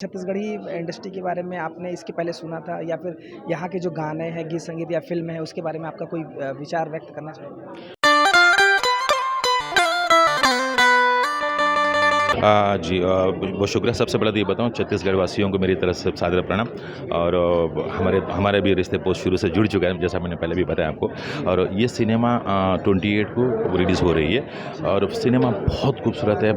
Chhattisgarhi industry के बारे में आपने इसके पहले सुना था या फिर यहाँ के जो गाने हैं, गीत संगीत या फ़िल्म है, उसके बारे में आपका कोई विचार व्यक्त करना चाहेंगे? जी बहुत शुक्रिया। सबसे पहले तो ये बताऊँ छत्तीसगढ़ वासियों को मेरी तरफ से सादर प्रणाम। और हमारे भी रिश्ते बहुत शुरू से जुड़ चुका है, जैसा मैंने पहले भी बताया आपको। और ये सिनेमा 28 को रिलीज़ हो रही है और सिनेमा बहुत खूबसूरत है,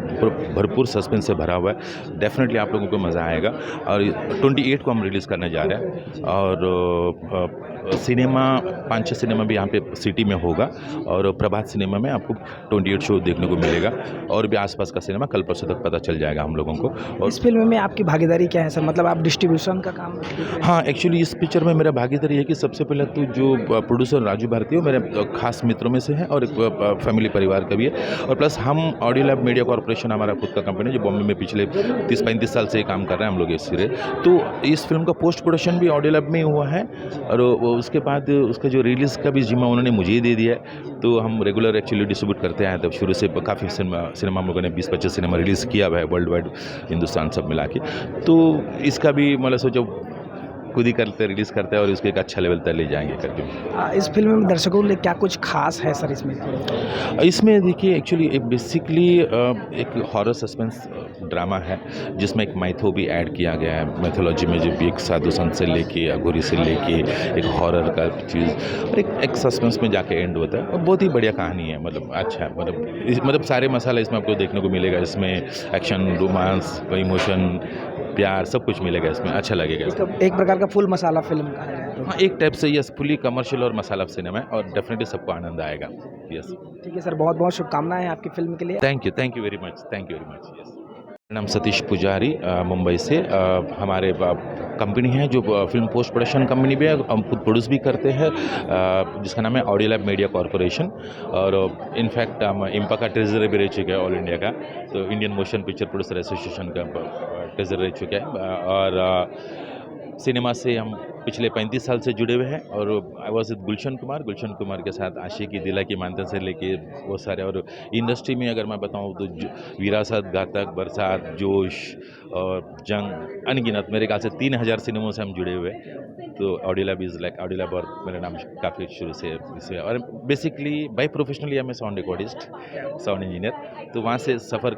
भरपूर सस्पेंस से भरा हुआ है। डेफ़िनेटली आप लोगों को मज़ा आएगा। और 28 को हम रिलीज़ करने जा रहे हैं। और सिनेमा 5-6 सिनेमा भी यहाँ पे सिटी में होगा और प्रभात सिनेमा में आपको 28 शो देखने को मिलेगा। और भी आसपास का सिनेमा कल परसों तक पता चल जाएगा हम लोगों को। और इस फ़िल्म में आपकी भागीदारी क्या है सर? मतलब आप डिस्ट्रीब्यूशन का काम देख रहे हैं? हाँ, एक्चुअली इस पिक्चर में मेरा भागीदारी है कि सबसे पहले तो जो प्रोड्यूसर राजू भारती है वो मेरे खास मित्रों में से है और एक फैमिली परिवार का भी है। और प्लस हम ऑडियो लैब मीडिया कॉर्पोरेशन हमारा खुद का कंपनी है जो बॉम्बे में पिछले 30-35 साल से ये काम कर रहे हैं हम लोग इस सिरे। तो इस फिल्म का पोस्ट प्रोडक्शन भी ऑडियो लैब में ही हुआ है और उसके बाद उसका जो रिलीज़ का भी ज़िम्मा उन्होंने मुझे ही दे दिया है। तो हम रेगुलर एक्चुअली डिस्ट्रीब्यूट करते हैं, तब शुरू से काफ़ी सिनेमा हम लोगों ने 20-25 सिनेमा रिलीज़ किया हुआ है वर्ल्ड वाइड, हिंदुस्तान सब मिला के। तो इसका भी मतलब सोचो खुद ही करते रिलीज़ करते हैं और इसको एक अच्छा लेवल तक ले जाएँगे करके। इस फ़िल्म में दर्शकों के लिए क्या कुछ ख़ास है सर इसमें? इसमें देखिए एक्चुअली एक बेसिकली एक हॉरर सस्पेंस ड्रामा है जिसमें एक माइथो भी ऐड किया गया है। मैथोलॉजी में जो भी एक साधु संत से लेके अघोरी से लेके एक हॉरर का चीज़ और एक सस्पेंस में जाके एंड होता है और बहुत ही बढ़िया कहानी है। मतलब अच्छा है, मतलब सारे मसाला इसमें आपको देखने को मिलेगा। इसमें एक्शन, रोमांस, इमोशन, प्यार सब कुछ मिलेगा इसमें, अच्छा लगेगा। एक प्रकार का फुल मसाला फ़िल्म कहा जाए तो। हाँ, एक टाइप से यस फुली कमर्शियल और मसाला सिनेमा है और डेफिनेटली सबको आनंद आएगा। यस। ठीक है सर, बहुत-बहुत शुभकामनाएँ आपकी फ़िल्म के लिए। Thank you very much, thank you very much. Yes. मेरा नाम सतीश पुजारी, मुंबई से। हमारे कंपनी है जो फिल्म पोस्ट प्रोडक्शन कंपनी भी है, हम खुद प्रोड्यूस भी करते हैं, जिसका नाम है ऑडियो लैब मीडिया कॉर्पोरेशन। और इनफैक्ट हम इम्पा का ट्रेजरर भी रह चुके हैं ऑल इंडिया का, तो Indian motion picture producer association का ट्रेजरर रह चुके हैं। और सिनेमा से हम पिछले 35 साल से जुड़े हुए हैं। और I was with Gulshan Kumar के साथ आशिकी दिला की मानता से लेके बहुत सारे। और इंडस्ट्री में अगर मैं बताऊं तो विरासत, घातक, बरसात, जोश और जंग, अनगिनत मेरे ख्याल से 3000 सिनेमों से हम जुड़े हुए हैं। तो audio lab is like audio lab और मेरा नाम काफ़ी शुरू से इसे। और basically by professionally I am sound recordist, sound engineer. तो वहाँ से सफ़र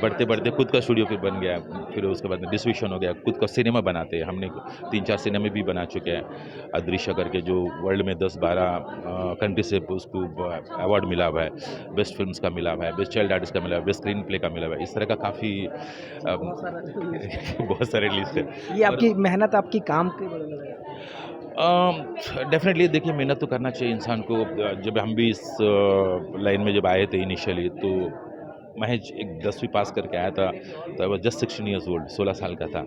बढ़ते बढ़ते खुद का स्टूडियो फिर बन गया, फिर उसके बाद में डिस्ट्रीब्यूशन हो गया, खुद का सिनेमा बनाते हैं। हमने 3-4 सिनेमे भी बना चुके हैं। अदृश्य करके जो वर्ल्ड में 10-12 कंट्री से उसको अवार्ड मिला हुआ है, बेस्ट फिल्म्स का मिला हुआ है, बेस्ट चाइल्ड आर्टिस्ट का मिला हुआ है, बेस्ट स्क्रीन प्ले का मिला हुआ है। इस तरह का काफ़ी बहुत सारा बहुत सारे लिस्ट है। ये और आपकी मेहनत आपकी काम की बदौलत है। डेफिनेटली देखिए मेहनत तो करना चाहिए इंसान को। जब हम भी इस लाइन में जब आए थे इनिशियली, तो महज एक 10वीं पास करके आया था, तो I was just 16 years old, 16 साल का था।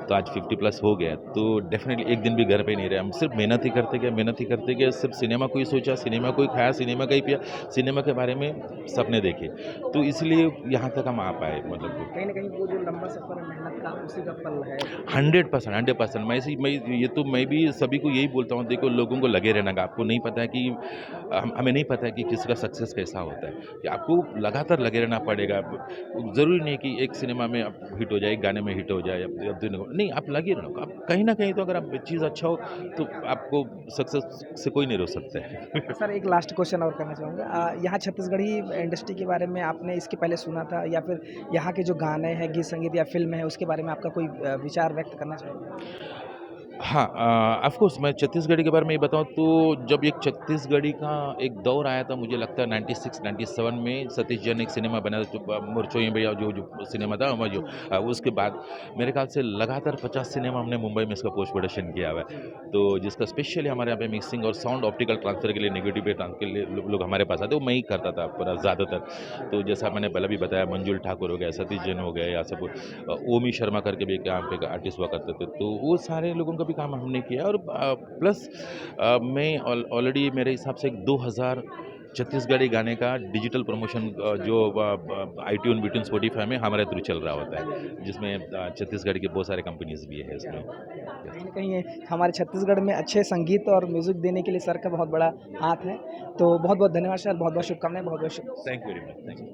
तो आज 50 प्लस हो गया, तो डेफिनेटली एक दिन भी घर पे नहीं रहे। हम सिर्फ मेहनत ही करते गए, सिर्फ सिनेमा को ही सोचा, सिनेमा को ही खाया, सिनेमा का ही पिया, सिनेमा के बारे में सपने देखे। तो इसलिए यहाँ तक हम आ पाए। मतलब कहीं न कहीं वो जो लंबा सफ़र है मेहनत का, उसी का फल है। 100% मैं भी सभी को यही बोलता हूँ, देखो लोगों को लगे रहना का। आपको नहीं पता है कि हमें नहीं पता है कि किसी का सक्सेस कैसा होता है, कि आपको लगातार लगे रहना पड़ेगा। ज़रूरी नहीं कि एक सिनेमा में आप हिट हो जाए, एक गाने में हिट हो जाए, या नहीं, आप लगे रहो। आप कहीं न कहीं तो अगर आप चीज़ अच्छा हो तो आपको सक्सेस से कोई नहीं रोक सकता है। सर एक लास्ट क्वेश्चन और करना चाहूँगा। यहाँ छत्तीसगढ़ी इंडस्ट्री के बारे में आपने इसके पहले सुना था या फिर यहाँ के जो गाने हैं, गीत संगीत या फ़िल्म है, उसके बारे में आपका कोई विचार व्यक्त करना चाहेंगे? हाँ, ऑफ़ कोर्स मैं छत्तीसगढ़ी के बारे में ये बताऊँ तो जब एक छत्तीसगढ़ी का एक दौर आया था, मुझे लगता है 96-97 में सतीश जैन ने एक सिनेमा बनाया था, जो मुरचोई भैया जो सिनेमा था वो जो उसके बाद मेरे ख़्याल से लगातार 50 सिनेमा हमने मुंबई में इसका पोस्ट प्रोडक्शन किया हुआ है। तो जिसका स्पेशली हमारे यहाँ पे मिक्सिंग और साउंड ऑप्टिकल ट्रांसफ़र के लिए, नेगेटिव वेव ट्रांसफ़र के लिए लोग हमारे पास आते, वो मैं ही करता था पूरा ज़्यादातर। तो जैसा मैंने पहले भी बताया, मंजुल ठाकुर हो गया, सतीश जैन हो गए, या सब ओमी शर्मा करके भी एक यहाँ पे आर्टिस्ट हुआ करते थे। तो वो सारे लोगों का भी काम हमने किया। और प्लस मैं ऑलरेडी मेरे हिसाब से 2000 छत्तीसगढ़ी गाने का डिजिटल प्रमोशन जो आईट्यून, बीट्यून, स्पॉटिफाई में हमारे थ्रू चल रहा होता है, जिसमें छत्तीसगढ़ के बहुत सारे कंपनीज भी है इसमें। कहीं न कहीं ये हमारे छत्तीसगढ़ में अच्छे संगीत और म्यूज़िक देने के लिए सर का बहुत बड़ा हाथ है। तो बहुत-बहुत धन्यवाद सर, बहुत-बहुत शुभकामनाएँ, बहुत-बहुत thank you very much. Thank you.